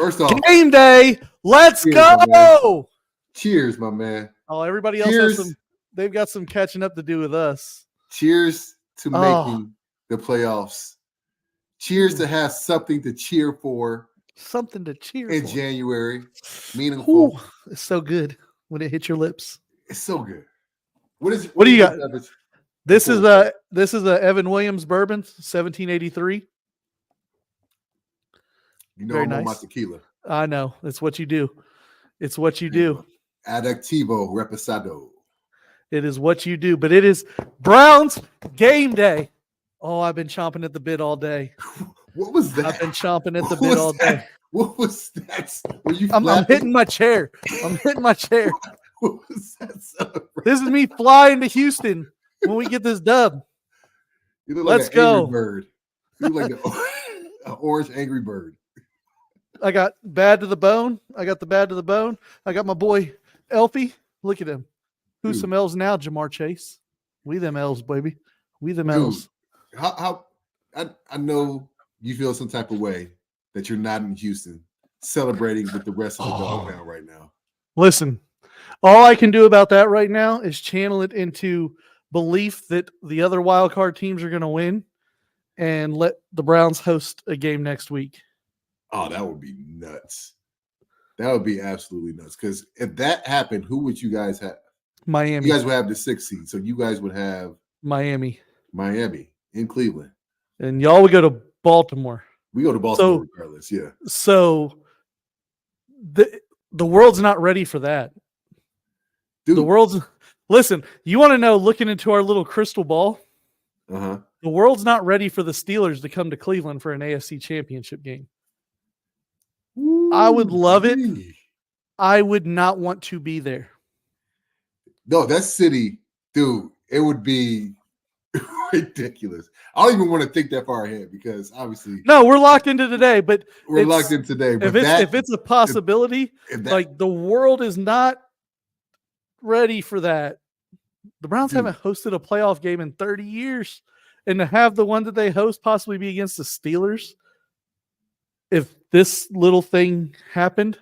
First off, game day. Let's go. Cheers, my man. Oh, everybody else has they've got some catching up to do with us. Cheers to making the playoffs. Cheers to have something to cheer for. Something to cheer in for. January. Meaningful. It's so good when it hits your lips. It's so good. What do you got? This is a Evan Williams bourbon, 1783. You know, I'm on my tequila. I know. It's what you do. It's what you do. Adactivo Reposado. It is what you do. But it is Browns game day. Oh, I've been chomping at the bit all day. What was that? I've been chomping at the bit all day. What was that? Were you I'm hitting my chair. I'm hitting my chair. What was that? This is me flying to Houston when we get this dub. You look like an angry bird. You look like an orange angry bird. I got bad to the bone. I got the bad to the bone. I got my boy Elfie. Look at him. Who's some L's now, Jamar Chase? We them L's, baby. We them L's. How I know you feel some type of way that you're not in Houston celebrating with the rest of the dog pound right now. Listen, all I can do about that right now is channel it into belief that the other wild card teams are going to win and let the Browns host a game next week. Oh, that would be nuts. That would be absolutely nuts. Because if that happened, who would you guys have? Miami. You guys would have the 6th seed. So you guys would have Miami in Cleveland. And y'all would go to Baltimore. We go to Baltimore regardless, yeah. So the world's not ready for that. Dude. The world's listen, you want to know, looking into our little crystal ball, the world's not ready for the Steelers to come to Cleveland for an AFC championship game. Ooh, I would love it. I would not want to be there. No, that city, dude, it would be ridiculous. I don't even want to think that far ahead because obviously we're locked into today, but we're locked in today. But if it's a possibility, like the world is not ready for that. The Browns haven't hosted a playoff game in 30 years, and to have the one that they host possibly be against the Steelers, if this little thing happened,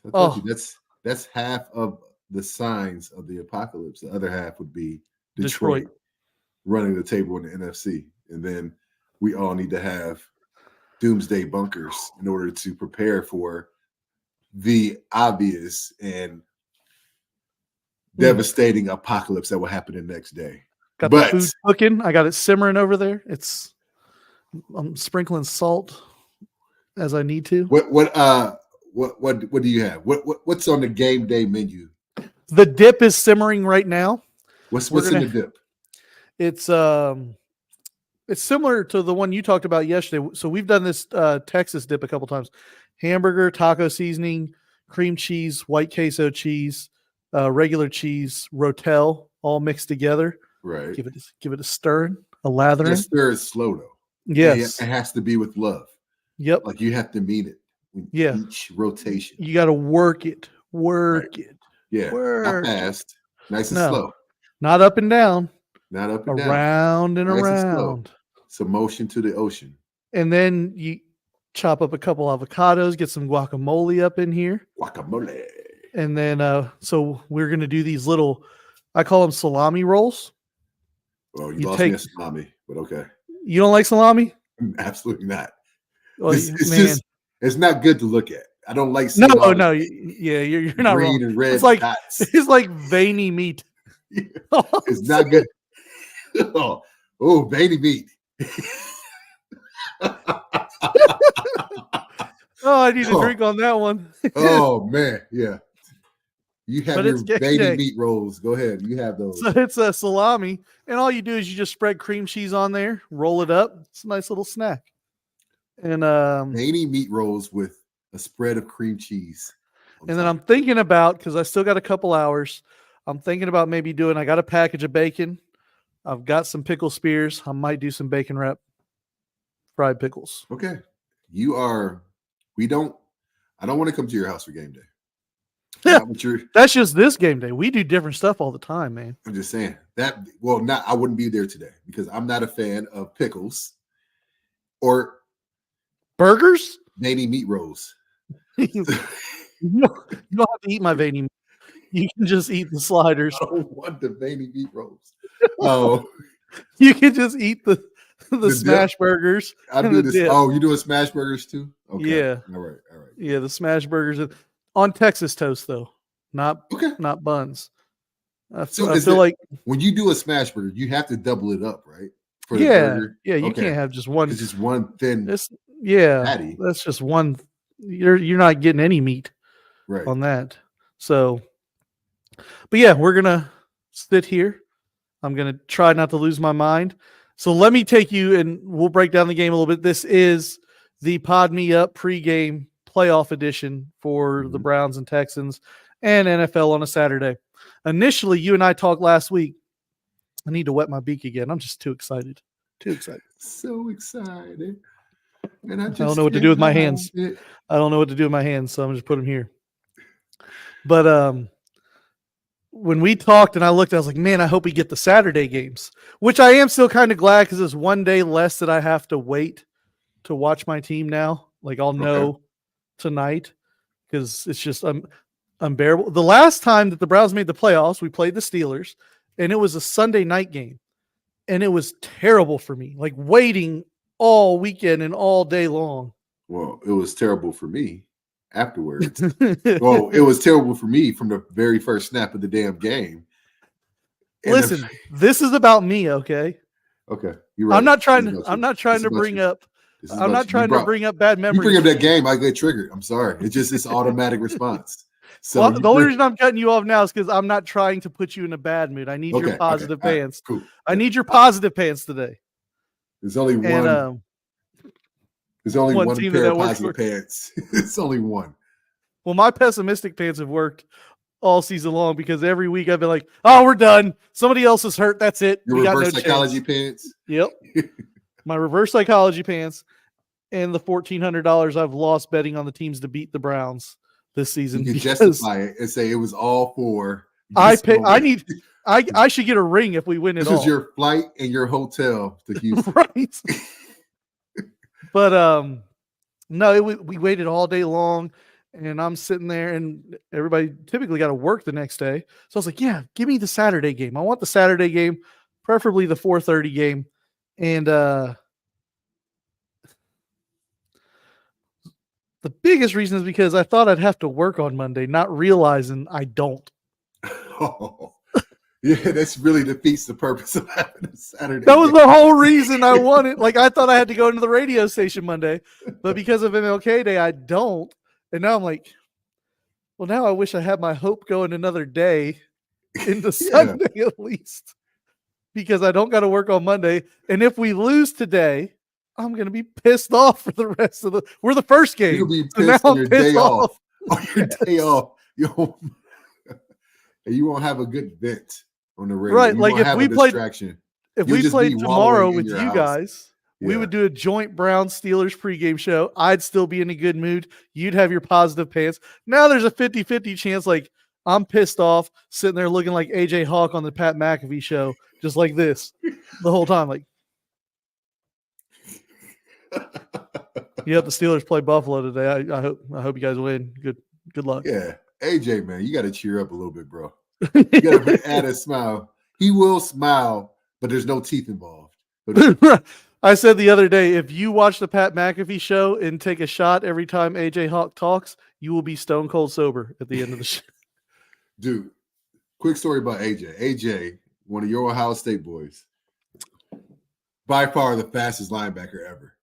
that's half of the signs of the apocalypse. The other half would be Detroit running the table in the NFC. And then we all need to have doomsday bunkers in order to prepare for the obvious and devastating apocalypse that will happen the next day. Got the food cooking. I got it simmering over there. I'm sprinkling salt as I need to. What do you have? What's on the game day menu? The dip is simmering right now. What's in the dip? It's similar to the one you talked about yesterday. So we've done this Texas dip a couple times. Hamburger, taco seasoning, cream cheese, white queso cheese, regular cheese, Rotel, all mixed together. Right. Give it a stirring, a lathering. The stir is slow though. Yes. It has to be with love. Yep. Like you have to mean it. Yeah. Each rotation. You got to work it. It. Yeah. Not fast. Nice and slow. Not up and down. Not up and down. Around and nice around. And some motion to the ocean. And then you chop up a couple avocados, get some guacamole up in here. Guacamole. And then so we're going to do these little, I call them salami rolls. Well, you lost me at salami, but okay. You don't like salami? Absolutely not. Well, it's not good to look at. I don't like seeing no. Yeah, you're not green wrong. And red It's like veiny meat. It's not good. Veiny meat. I need a drink on that one. Oh man, yeah. You have your veiny meat rolls. Go ahead. You have those. So it's a salami, and all you do is you just spread cream cheese on there, roll it up. It's a nice little snack. And veiny meat rolls with a spread of cream cheese. And then I'm thinking about, because I still got a couple hours, I'm thinking about maybe I got a package of bacon. I've got some pickle spears. I might do some bacon wrap fried pickles. Okay. I don't want to come to your house for game day. That's just this game day. We do different stuff all the time, man. I'm just saying I wouldn't be there today because I'm not a fan of pickles or burgers. veiny meat rolls. You don't have to eat my veiny meat. You can just eat the sliders. I don't want the veiny meat rolls. Oh, you can just eat the smash dip? burgers. I do this. Dip. Oh, you doing smash burgers too? Okay. Yeah. All right. Yeah, the smash burgers on Texas toast though, not buns. I feel like when you do a smash burger, you have to double it up, right? For the burger. Yeah. You can't have just one. It's just one thin. Patty. That's just one. You're not getting any meat on that. So, but yeah, we're gonna sit here. I'm gonna try not to lose my mind. So let me take you and we'll break down the game a little bit. This is the Pod Me Up pregame playoff edition for the Browns and Texans and NFL on a Saturday. Initially, you and I talked last week. I need to wet my beak again. I'm just too excited. So excited. And I don't know what to do with my hands. I don't know what to do with my hands, so I'm just put them here. But when we talked and I looked, I was like, man, I hope we get the Saturday games, which I am still kind of glad because it's one day less that I have to wait to watch my team now. Like I'll know tonight because it's just unbearable. The last time that the Browns made the playoffs, we played the Steelers and it was a Sunday night game and it was terrible for me, like waiting all weekend and all day long. Well, it was terrible for me afterwards. Well, it was terrible for me from the very first snap of the damn game. And listen, this is about me, okay? Okay, you're right. I'm not trying to bring up bad memories. You bring up that game, I get triggered. I'm sorry. It's automatic response. So the only reason I'm cutting you off now is because I'm not trying to put you in a bad mood. I need your positive pants. Right, cool. I need your positive pants today. There's only one. There's only one pair of positive pants. It's only one. Well, my pessimistic pants have worked all season long because every week I've been like, oh, we're done. Somebody else is hurt. That's it. Your reverse psychology pants? Yep. My reverse psychology pants and the $1,400 I've lost betting on the teams to beat the Browns this season. You can justify it and say it was all for. I should get a ring if we win it all. This is your flight and your hotel to Houston. Right. But no, we waited all day long. And I'm sitting there and everybody typically got to work the next day. So I was like, yeah, give me the Saturday game. I want the Saturday game, preferably the 4:30 game. And the biggest reason is because I thought I'd have to work on Monday, not realizing I don't. Oh, yeah, this really defeats the purpose of having a Saturday. That was the whole reason I wanted. Like, I thought I had to go into the radio station Monday, but because of MLK Day, I don't. And now I'm like, well, now I wish I had my hope going another day into Sunday at least, because I don't got to work on Monday. And if we lose today, I'm going to be pissed off for the rest of we're the first game. You'll be pissed on your day off. On your day off. You won't have a good vent on the radio. Right. Like if we played tomorrow with you guys, we would do a joint Browns-Steelers pregame show. I'd still be in a good mood. You'd have your positive pants. Now there's a 50-50 chance, like, I'm pissed off, sitting there looking like AJ Hawk on the Pat McAfee show, just like this the whole time. Like, the Steelers play Buffalo today. I hope you guys win. Good luck. Yeah. AJ, man, you got to cheer up a little bit, bro. You got to add a smile. He will smile, but there's no teeth involved. I said the other day, if you watch the Pat McAfee show and take a shot every time AJ Hawk talks, you will be stone cold sober at the end of the show. Dude, quick story about AJ. AJ, one of your Ohio State boys, by far the fastest linebacker ever.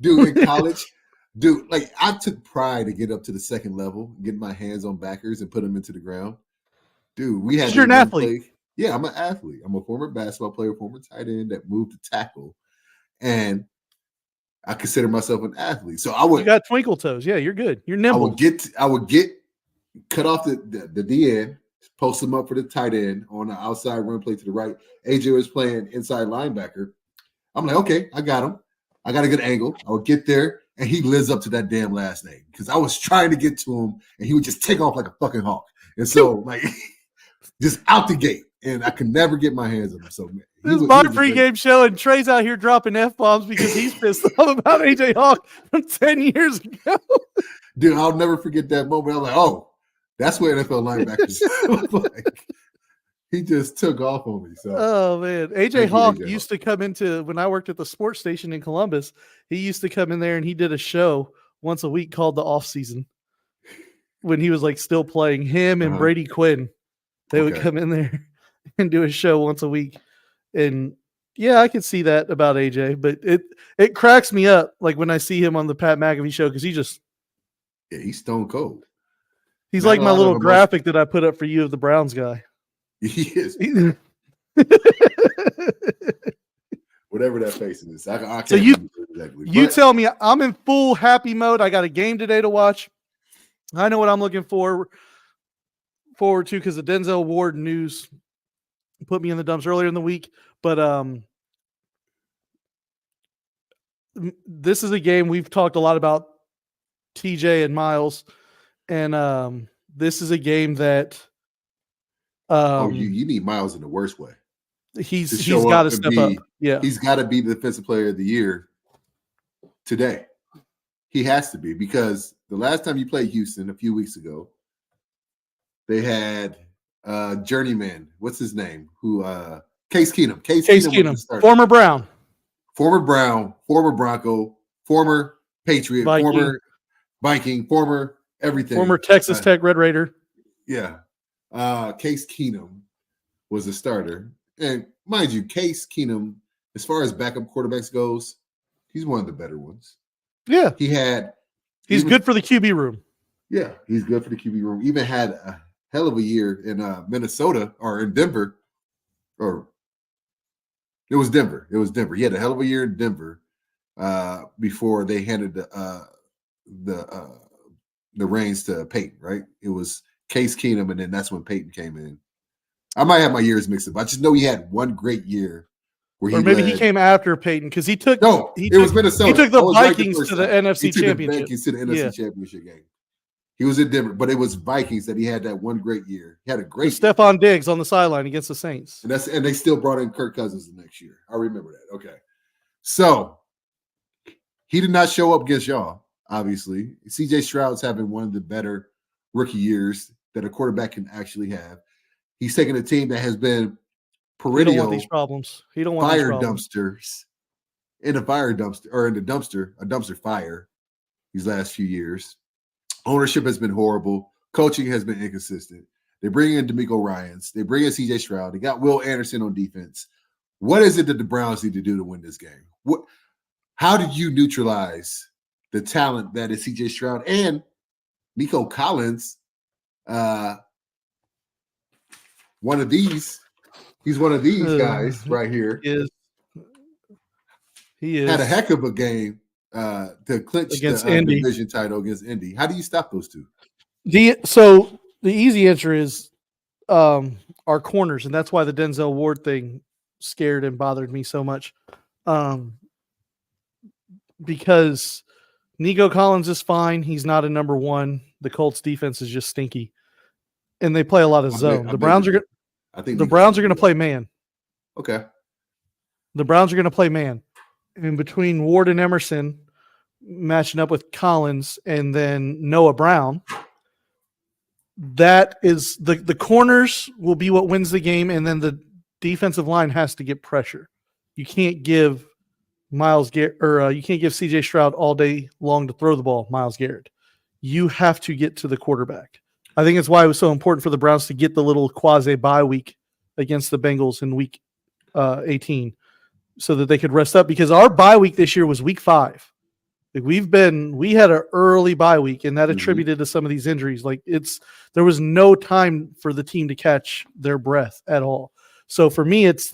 Dude, in college, like I took pride to get up to the second level, get my hands on backers and put them into the ground. Dude, we had. You're an athlete. Yeah, I'm an athlete. I'm a former basketball player, former tight end that moved to tackle, and I consider myself an athlete. So you got twinkle toes. Yeah, you're good. You're nimble. I would get cut off the D end, post him up for the tight end on the outside run play to the right. AJ was playing inside linebacker. I'm like, okay, I got him. I got a good angle. I would get there, and he lives up to that damn last name because I was trying to get to him, and he would just take off like a fucking hawk. And so, like, just out the gate. and I can never get my hands on him. So this is my pregame show, and Trey's out here dropping F-bombs because he's pissed off about AJ Hawk from 10 years ago. Dude, I'll never forget that moment. I'm like, oh, that's what NFL linebackers look like. He just took off on me. So, oh man, AJ Hawk used to come into when I worked at the sports station in Columbus. He used to come in there and he did a show once a week called the Off Season. When he was like still playing, him and Brady Quinn, they would come in there and do a show once a week. And yeah, I can see that about AJ, but it cracks me up like when I see him on the Pat McAfee show because he's stone cold. He's not like my little graphic that I put up for you of the Browns guy. He is. Whatever that face is. I can't so you tell me. I'm in full happy mode. I got a game today to watch. I know what I'm looking forward to because the Denzel Ward news put me in the dumps earlier in the week. But this is a game we've talked a lot about TJ and Miles, and this is a game that you need Miles in the worst way. He's got to step up. Yeah, he's got to be the defensive player of the year today. He has to be because the last time you played Houston a few weeks ago, they had journeyman. What's his name? Case Keenum. Case Keenum, former Brown, former Bronco, former Patriot, former Viking, former everything, former Texas Tech Red Raider. Yeah. Case Keenum was a starter. And mind you, Case Keenum, as far as backup quarterbacks goes, he's one of the better ones. Yeah. He's good for the QB room. Yeah, he's good for the QB room. Even had a hell of a year in Minnesota or in Denver. Or it was Denver. He had a hell of a year in Denver before they handed the reins to Peyton, right? It was Case Keenum, and then that's when Peyton came in. I might have my years mixed up. I just know he had one great year where he came after Peyton because it was Minnesota. He took the Vikings to the NFC Championship. Vikings to the NFC Championship game. He was in Denver, but it was Vikings that he had that one great year. He had a great Stephon Diggs on the sideline against the Saints. And they still brought in Kirk Cousins the next year. I remember that. Okay. So he did not show up against y'all, obviously. CJ Stroud's having one of the better rookie years that a quarterback can actually have. He's taking a team that has been perennial. He don't want these problems. He don't want fire dumpsters in a fire dumpster or in a dumpster fire these last few years. Ownership has been horrible. Coaching has been inconsistent. They bring in DeMeco Ryans. They bring in CJ Stroud. They got Will Anderson on defense. What is it that the Browns need to do to win this game? How did you neutralize the talent that is CJ Stroud and Nico Collins? One of these. He's one of these guys right here. He is. Had a heck of a game to clinch against the division title against Indy. How do you stop those two? So the easy answer is our corners, and that's why the Denzel Ward thing scared and bothered me so much. Because Nico Collins is fine. He's not a number one. The Colts defense is just stinky. And they play a lot of zone. The Browns are going to play man. Okay. The Browns are going to play man. And between Ward and Emerson matching up with Collins and then Noah Brown, that is the corners will be what wins the game, and then the defensive line has to get pressure. You can't give Myles Garrett you can't give CJ Stroud all day long to throw the ball, Myles Garrett. You have to get to the quarterback. I think it's why it was so important for the Browns to get the little quasi bye week against the Bengals in week 18 so that they could rest up, because our bye week this year was week 5. Like we had an early bye week, and that attributed to some of these injuries. Like there was no time for the team to catch their breath at all. So for me, it's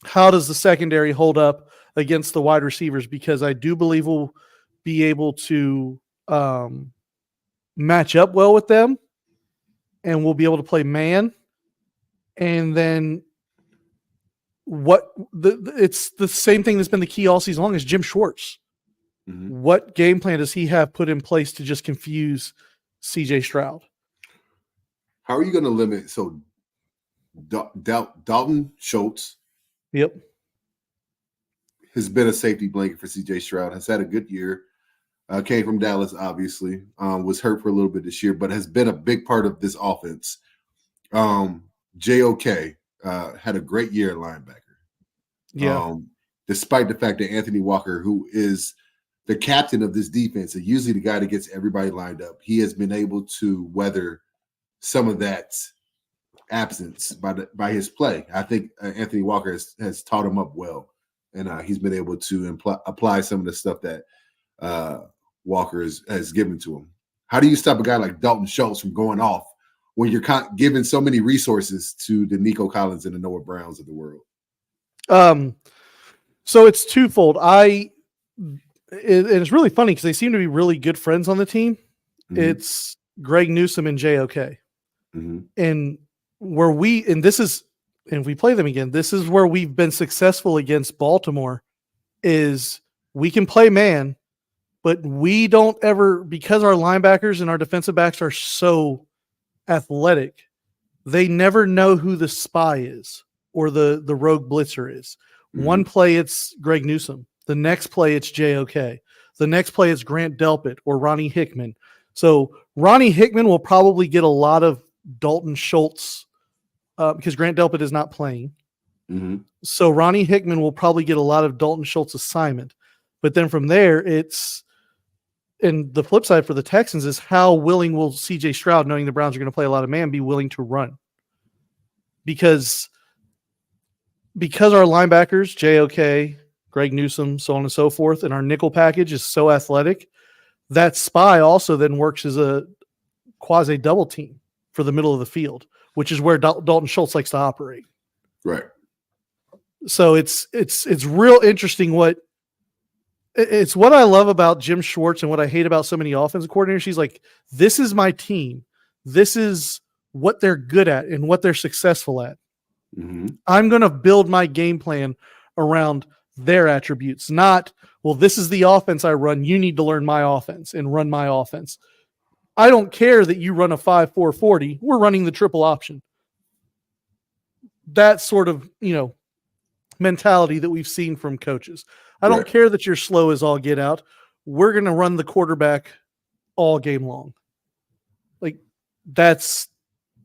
how does the secondary hold up against the wide receivers? Because I do believe we'll be able to match up well with them, and we'll be able to play man. And then it's the same thing that's been the key all season long is Jim Schwartz. Mm-hmm. What game plan does he have put in place to just confuse CJ Stroud? How are you going to limit? So Dalton Schultz. Yep. Has been a safety blanket for C.J. Stroud. Has had a good year. Came from Dallas, obviously. Was hurt for a little bit this year, but has been a big part of this offense. JOK had a great year at linebacker. Yeah. Despite the fact that Anthony Walker, who is the captain of this defense, and usually the guy that gets everybody lined up, he has been able to weather some of that absence by his play. I think Anthony Walker has taught him up well, and he's been able to apply some of the stuff that Walker has given to him. How do you stop a guy like Dalton Schultz from going off when you're giving so many resources to the Nico Collins and the Noah Browns of the world? So it's twofold. It's really funny because they seem to be really good friends on the team. Mm-hmm. It's Greg Newsome and JOK. Mm-hmm. And if we play them again, this is where we've been successful against Baltimore, is we can play man, but we don't ever, because our linebackers and our defensive backs are so athletic, they never know who the spy is or the rogue blitzer is. Mm-hmm. One play, it's Greg Newsome. The next play, it's JOK. The next play, it's Grant Delpit or Ronnie Hickman. So Ronnie Hickman will probably get a lot of Dalton Schultz because Grant Delpit is not playing. Mm-hmm. So Ronnie Hickman will probably get a lot of Dalton Schultz assignment. But then from there, and the flip side for the Texans is how willing will C.J. Stroud, knowing the Browns are going to play a lot of man, be willing to run? Because our linebackers, JOK, Greg Newsome, so on and so forth, and our nickel package is so athletic, that spy also then works as a quasi double team for the middle of the field, which is where Dalton Schultz likes to operate. Right. So it's real interesting it's what I love about Jim Schwartz and what I hate about so many offensive coordinators. He's like, this is my team. This is what they're good at and what they're successful at. Mm-hmm. I'm going to build my game plan around their attributes, not, well, this is the offense I run. You need to learn my offense and run my offense. I don't care that you run a 5-4-40. We're running the triple option. That sort of, mentality that we've seen from coaches. I don't care that you're slow as all get out. We're going to run the quarterback all game long. Like, that's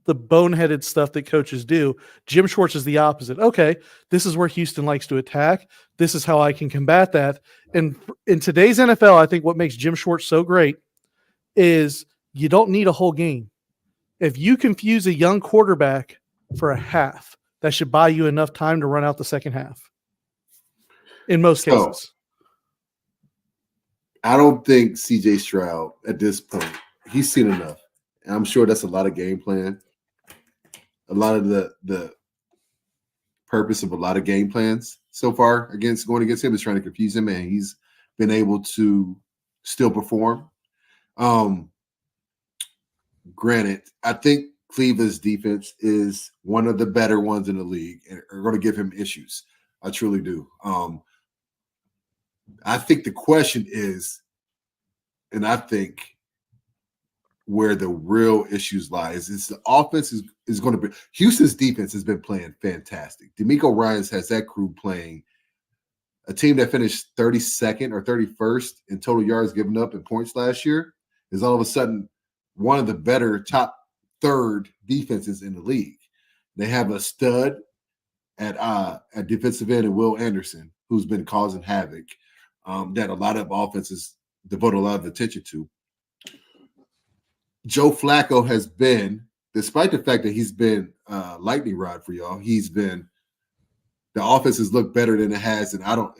the boneheaded stuff that coaches do. Jim Schwartz is the opposite. Okay, this is where Houston likes to attack. This is how I can combat that. And in today's NFL, I think what makes Jim Schwartz so great is you don't need a whole game. If you confuse a young quarterback for a half, that should buy you enough time to run out the second half. In most cases. I don't think C.J. Stroud at this point, he's seen enough. And I'm sure that's a lot of game plan. A lot of the purpose of a lot of game plans so far going against him is trying to confuse him, and he's been able to still perform. Granted, I think Cleveland's defense is one of the better ones in the league and are going to give him issues. I truly do. I think the question is, and I think where the real issues lie is the offense is going to be – Houston's defense has been playing fantastic. DeMeco Ryans has that crew playing a team that finished 32nd or 31st in total yards given up in points last year is all of a sudden one of the better top third defenses in the league. They have a stud at defensive end and Will Anderson, who's been causing havoc, that a lot of offenses devote a lot of attention to. Joe Flacco has been, despite the fact that he's been lightning rod for y'all, the offense has looked better than it has, and I don't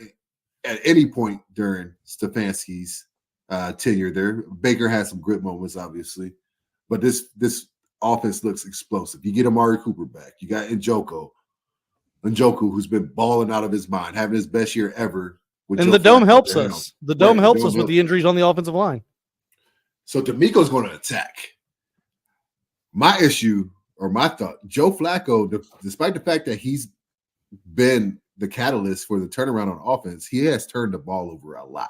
at any point during Stefanski's tenure there. Baker had some great moments, obviously, but this offense looks explosive. You get Amari Cooper back. You got Njoku, who's been balling out of his mind, having his best year ever. And the dome helps us. The dome helps us with the injuries on the offensive line. So DeMeco's going to attack. My issue or my thought, Joe Flacco, despite the fact that he's been the catalyst for the turnaround on offense, he has turned the ball over a lot.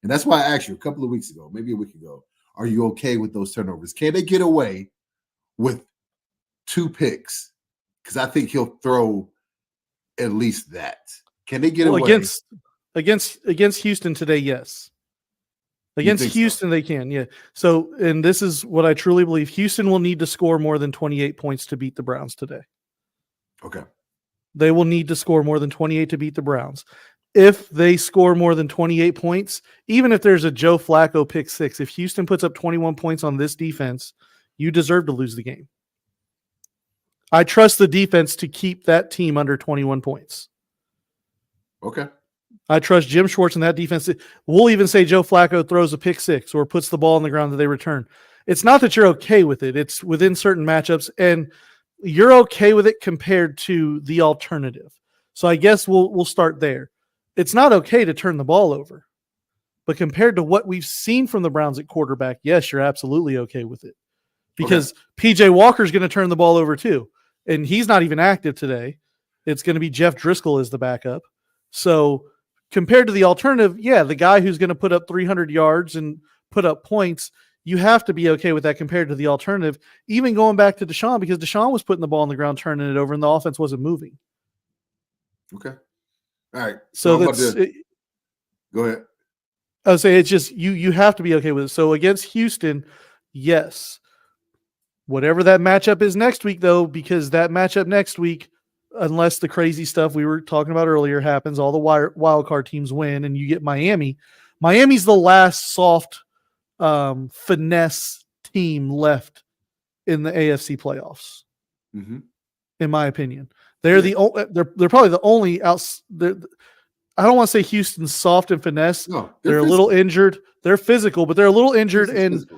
And that's why I asked you a couple of weeks ago, maybe a week ago, are you okay with those turnovers? Can they get away with 2 picks because I think he'll throw at least that. Can they get away against Houston today? Yes. Against Houston, they can. Yeah. So, and this is what I truly believe: Houston will need to score more than 28 points to beat the Browns today. Okay. They will need to score more than 28 to beat the Browns. If they score more than 28 points, even if there's a Joe Flacco pick six, if Houston puts up 21 points on this defense, you deserve to lose the game. I trust the defense to keep that team under 21 points. Okay. I trust Jim Schwartz and that defense. We'll even say Joe Flacco throws a pick six or puts the ball on the ground that they return. It's not that you're okay with it. It's within certain matchups, and you're okay with it compared to the alternative. So I guess we'll start there. It's not okay to turn the ball over, but compared to what we've seen from the Browns at quarterback, yes, you're absolutely okay with it, because PJ Walker's going to turn the ball over too, and he's not even active today. It's going to be Jeff Driscoll as the backup. So compared to the alternative, yeah, the guy who's going to put up 300 yards and put up points, you have to be okay with that compared to the alternative, even going back to Deshaun, because Deshaun was putting the ball on the ground, turning it over, and the offense wasn't moving. Okay. All right. So go ahead. I would say it's just you have to be okay with it. So against Houston, yes. Whatever that matchup is next week, though, because that matchup next week, unless the crazy stuff we were talking about earlier happens, all the wild card teams win, and you get Miami. Miami's the last soft finesse team left in the AFC playoffs, in my opinion. They're they're probably the only I don't want to say Houston's soft and finesse. No, they're a little injured. They're physical, but they're a little injured, and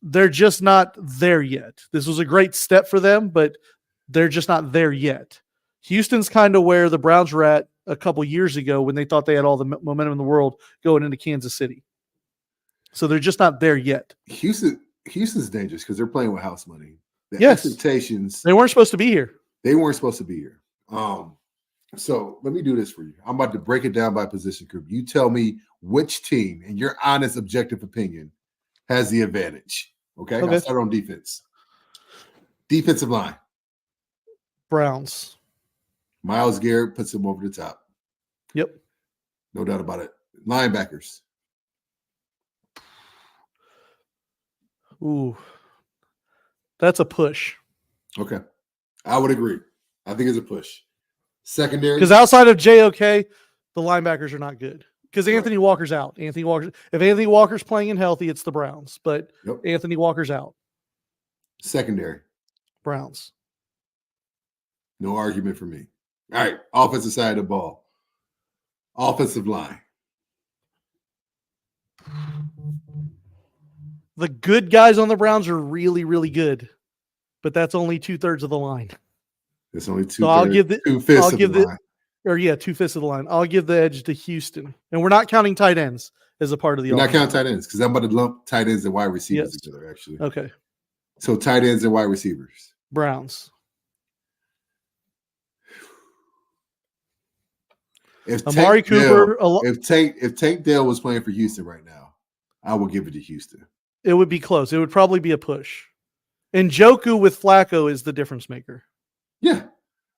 they're just not there yet. This was a great step for them, but they're just not there yet. Houston's kind of where the Browns were at a couple years ago when they thought they had all the momentum in the world going into Kansas City. So they're just not there yet. Houston's dangerous because they're playing with house money. The expectations. They weren't supposed to be here. They weren't supposed to be here. So let me do this for you. I'm about to break it down by position group. You tell me which team, in your honest, objective opinion, has the advantage. Okay. I'll start on defense. Defensive line. Browns. Myles Garrett puts them over the top. Yep. No doubt about it. Linebackers. Ooh. That's a push. Okay. I would agree. I think it's a push. Secondary. Because outside of JOK, the linebackers are not good. Because Anthony Walker's out. If Anthony Walker's playing and healthy, it's the Browns. But Anthony Walker's out. Secondary. Browns. No argument for me. All right. Offensive side of the ball. Offensive line. The good guys on the Browns are really, really good. But that's only 2/3 of the line. It's only 2/3. So I'll give 2/5 of the line. 2/5 of the line. I'll give the edge to Houston. And we're not counting tight ends as a part of the offense. We're not counting tight ends because I'm about to lump tight ends and wide receivers together, actually. Okay. So tight ends and wide receivers. Browns. If Amari Cooper. If Tank Dell was playing for Houston right now, I would give it to Houston. It would be close. It would probably be a push. And Njoku with Flacco is the difference maker. Yeah.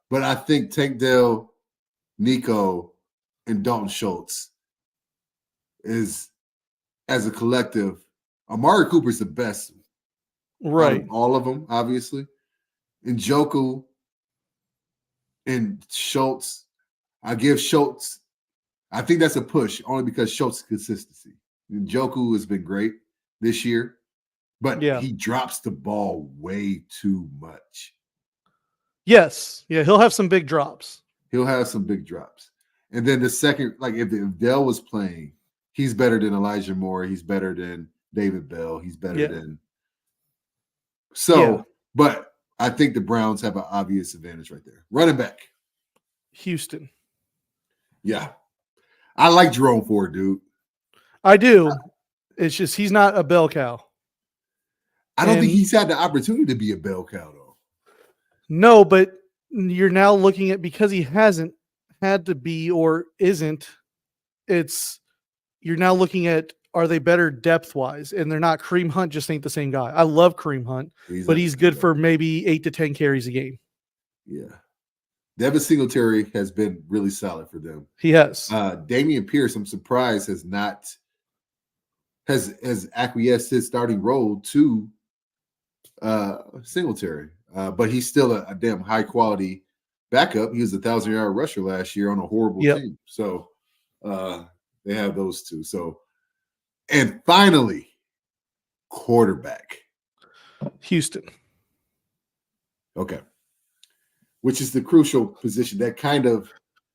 But I think Tank Dell, Nico, and Dalton Schultz is, as a collective, Amari Cooper's the best. Right. All of them, obviously. And Njoku and Schultz, I give Schultz, I think that's a push only because Schultz's consistency. And Njoku has been great this year, but he drops the ball way too much. Yes. Yeah, he'll have some big drops. And then the second, like if Dell was playing, he's better than Elijah Moore. He's better than David Bell. He's better than. So, but I think the Browns have an obvious advantage right there. Running back. Houston. Yeah. I like Jerome Ford, dude. I do. It's just he's not a bell cow. I don't think he's had the opportunity to be a bell cow, though. No, but you're now looking at, because he hasn't had to be or isn't, you're now looking at, are they better depth-wise? And they're not. Kareem Hunt just ain't the same guy. I love Kareem Hunt, but he's good for maybe 8 to 10 carries a game. Yeah. Devin Singletary has been really solid for them. He has. Damian Pierce, I'm surprised, has acquiesced his starting role to Singletary. But he's still a damn high quality backup. He was a 1,000-yard rusher last year on a horrible team. So they have those two. So, and finally, quarterback. Houston. Okay. Which is the crucial position that kind of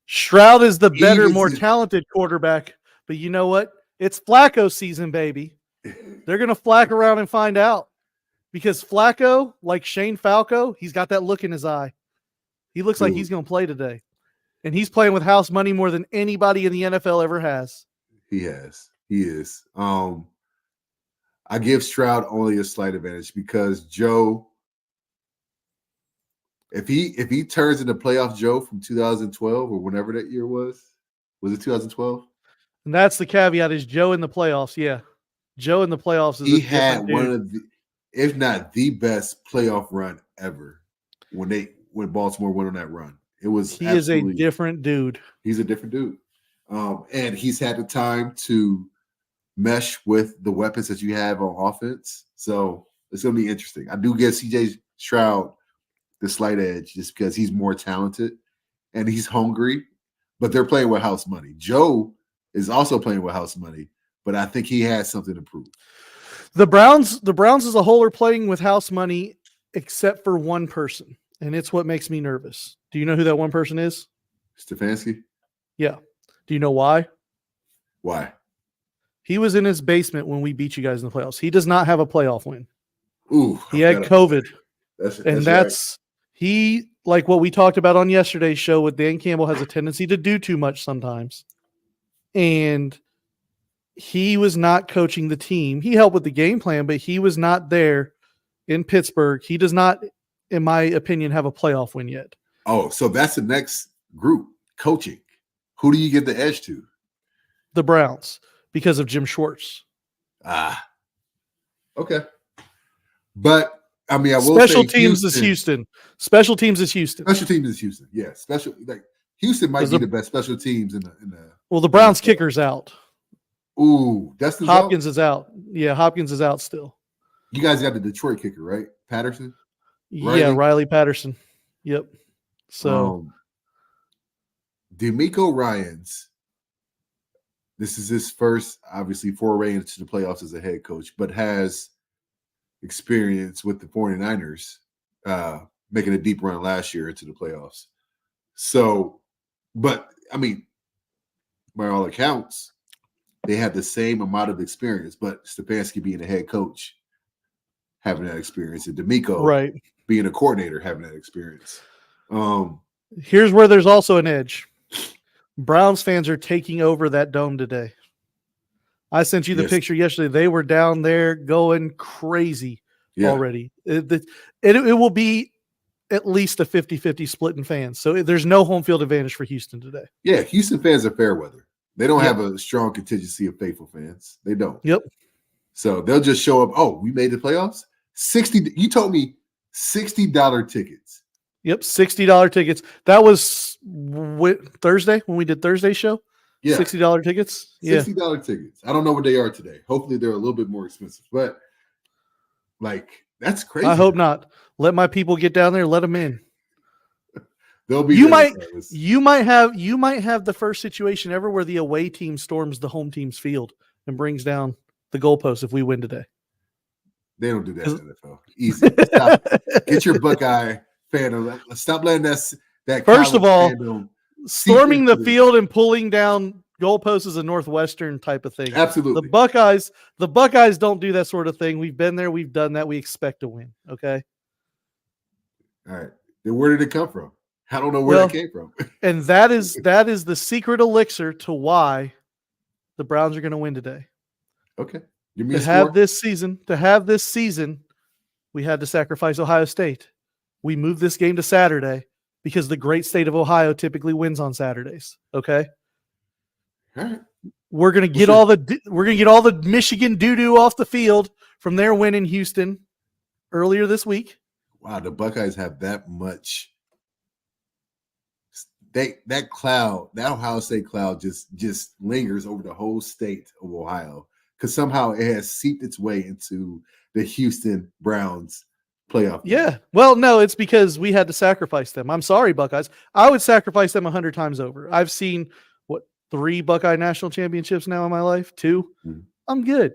Stroud is the better, more talented quarterback. But you know what? It's Flacco season, baby. They're going to flack around and find out. Because Flacco, like Shane Falco, he's got that look in his eye. He looks like he's going to play today. And he's playing with house money more than anybody in the NFL ever has. He has. He is. I give Stroud only a slight advantage because Joe, if he turns into playoff Joe from 2012 or whenever that year was it 2012? And that's the caveat is Joe in the playoffs. Yeah. Joe in the playoffs is he had one of the, if not the best playoff run ever when Baltimore went on that run. He is a different dude. He's a different dude. And he's had the time to mesh with the weapons that you have on offense. So it's going to be interesting. I do give CJ Stroud the slight edge just because he's more talented and he's hungry, but they're playing with house money. Joe is also playing with house money, but I think he has something to prove. The Browns as a whole are playing with house money except for one person, and it's what makes me nervous. Do you know who that one person is? Stefanski? Yeah. Do you know why? Why? He was in his basement when we beat you guys in the playoffs. He does not have a playoff win. Ooh. He had COVID. That's right. He, like what we talked about on yesterday's show with Dan Campbell, has a tendency to do too much sometimes. And he was not coaching the team. He helped with the game plan, but he was not there in Pittsburgh. He does not, in my opinion, have a playoff win yet. Oh, so that's the next group, coaching. Who do you give the edge to? The Browns, because of Jim Schwartz. Okay. But, I mean, I will Special say teams is Houston. Special teams is Houston. Special teams is Houston. Yeah, Houston might be the best special teams in the. Well, the Browns kicker's out. Ooh, Dustin Hopkins is out. Yeah, Hopkins is out still. You guys got the Detroit kicker, right? Patterson? Yeah, Riley Patterson. Yep. So DeMeco Ryans, this is his first, obviously, foray into the playoffs as a head coach, but has experience with the 49ers making a deep run last year into the playoffs. So, but, I mean, by all accounts, they have the same amount of experience, but Stefanski being a head coach, having that experience, and DeMeco being a coordinator, having that experience. Here's where there's also an edge. Browns fans are taking over that dome today. I sent you the picture yesterday. They were down there going crazy already. It will be at least a 50-50 split in fans. So there's no home field advantage for Houston today. Yeah, Houston fans are fair weather. They don't have a strong contingency of faithful fans. They don't. Yep. So they'll just show up. Oh, we made the playoffs? You told me $60 tickets. Yep, $60 tickets. That was Thursday when we did Thursday's show. Yeah, $60 tickets. $60 tickets. I don't know what they are today. Hopefully, they're a little bit more expensive. But that's crazy. I hope not. Let my people get down there. Let them in. They'll be. You might have the first situation ever where the away team storms the home team's field and brings down the goalpost if we win today. They don't do that in the NFL. Easy. Stop. Get your Buckeye fandom. Stop letting that. First of all, storming the field and pulling down goalposts is a Northwestern type of thing. Absolutely. The Buckeyes don't do that sort of thing. We've been there. We've done that. We expect to win. Okay. All right. Then where did it come from? I don't know where it came from. And that is the secret elixir to why the Browns are going to win today. Okay. Give me to have this season, we had to sacrifice Ohio State. We moved this game to Saturday because the great state of Ohio typically wins on Saturdays. Okay. All right. We're gonna get all the Michigan doo-doo off the field from their win in Houston earlier this week. Wow, the Buckeyes have that much that cloud, that Ohio State cloud just lingers over the whole state of Ohio because somehow it has seeped its way into the Houston Browns playoff game. Yeah. Well, no, it's because we had to sacrifice them. I'm sorry, Buckeyes. I would sacrifice them 100 times over. I've seen 3 Buckeye national championships now in my life. 2. Mm-hmm. I'm good.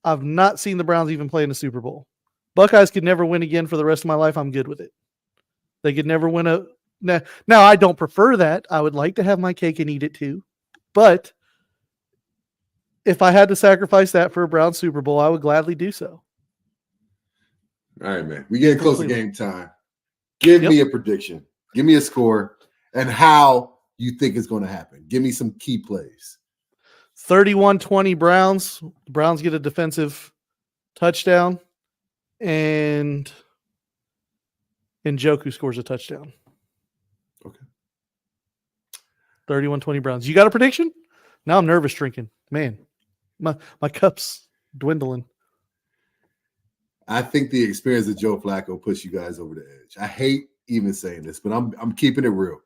I've not seen the Browns even play in the Super Bowl. Buckeyes could never win again for the rest of my life. I'm good with it. They could never win a. Now, I don't prefer that. I would like to have my cake and eat it too. But if I had to sacrifice that for a Browns Super Bowl, I would gladly do so. All right, man. We getting close to game time. Give me a prediction. Give me a score and how you think it's going to happen. Give me some key plays. 31-20 Browns. The Browns get a defensive touchdown, and Njoku scores a touchdown. Okay. 31-20 Browns. You got a prediction? Now I'm nervous drinking. Man, my cup's dwindling. I think the experience of Joe Flacco puts you guys over the edge. I hate even saying this, but I'm keeping it real.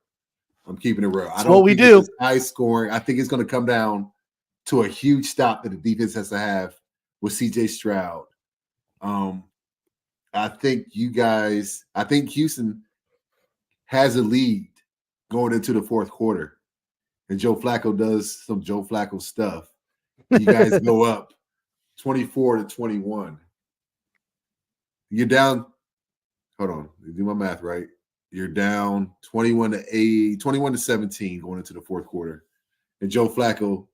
I don't what we do. It's high scoring. I think it's going to come down to a huge stop that the defense has to have with CJ Stroud. I think Houston has a lead going into the fourth quarter, and Joe Flacco does some Joe Flacco stuff. You guys go up 24-21. You're down. Hold on, do my math right. You're down 21-17 going into the fourth quarter, and Joe Flacco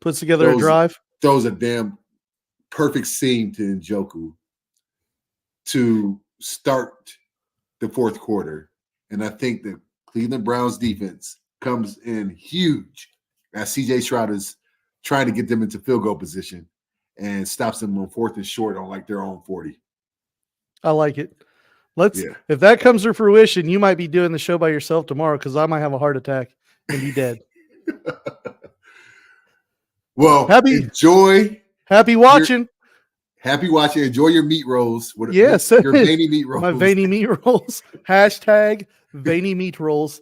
puts together a drive, throws a damn perfect seam to Njoku to start the fourth quarter. And I think the Cleveland Browns defense comes in huge as CJ Stroud is trying to get them into field goal position and stops them on 4th and short on their own 40. I like it. If that comes to fruition, you might be doing the show by yourself tomorrow because I might have a heart attack and be dead. Well, enjoy. Happy watching. Enjoy your meat rolls. Your veiny meat rolls. My veiny meat rolls. # veiny meat rolls.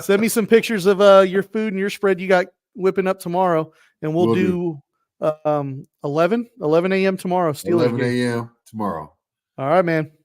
Send me some pictures of your food and your spread you got whipping up tomorrow, and we'll do 11 a.m. tomorrow. 11 a.m. tomorrow. All right, man.